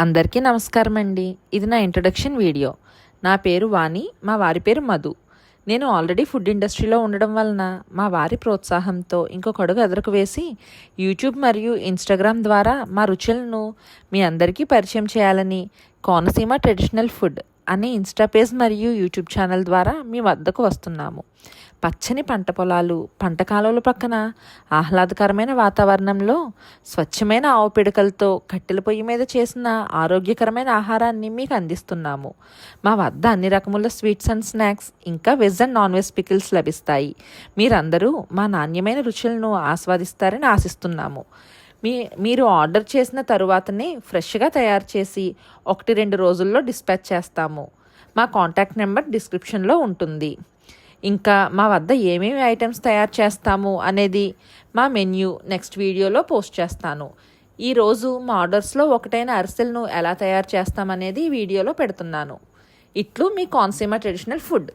అందరికీ నమస్కారం అండి. ఇది నా ఇంట్రడక్షన్ వీడియో. నా పేరు వాణి, మా వారి పేరు మధు. నేను ఆల్రెడీ ఫుడ్ ఇండస్ట్రీలో ఉండడం వలన మా వారి ప్రోత్సాహంతో ఇంకొక అడుగు ఎదురుకు వేసి యూట్యూబ్ మరియు ఇన్స్టాగ్రామ్ ద్వారా మా రుచులను మీ అందరికీ పరిచయం చేయాలని కోనసీమ ట్రెడిషనల్ ఫుడ్ అనే ఇన్స్టా పేజ్ మరియు యూట్యూబ్ ఛానల్ ద్వారా మీ వద్దకు వస్తున్నాము. పచ్చని పంట పొలాలు, పంట కాలువల పక్కన ఆహ్లాదకరమైన వాతావరణంలో స్వచ్ఛమైన ఆవు పిడకలతో కట్టెల పొయ్యి మీద చేసిన ఆరోగ్యకరమైన ఆహారాన్ని మీకు అందిస్తున్నాము. మా వద్ద అన్ని రకముల స్వీట్స్ అండ్ స్నాక్స్, ఇంకా veg and non veg pickles లభిస్తాయి. మీరందరూ మా నాణ్యమైన రుచులను ఆస్వాదిస్తారని ఆశిస్తున్నాము. మీరు ఆర్డర్ చేసిన తరువాతనే ఫ్రెష్గా తయారు చేసి 1-2 రోజుల్లో డిస్పాచ్ చేస్తాము. మా కాంటాక్ట్ నెంబర్ డిస్క్రిప్షన్లో ఉంటుంది. ఇంకా మా వద్ద ఏమేమి ఐటమ్స్ తయారు చేస్తాము అనేది మా మెన్యూ నెక్స్ట్ వీడియోలో పోస్ట్ చేస్తాను. ఈరోజు మా ఆర్డర్స్లో ఒకటైన అరిసెలను ఎలా తయారు చేస్తామనేది ఈ వీడియోలో పెడుతున్నాను. ఇట్లు మీ కోనసీమ ట్రెడిషనల్ ఫుడ్.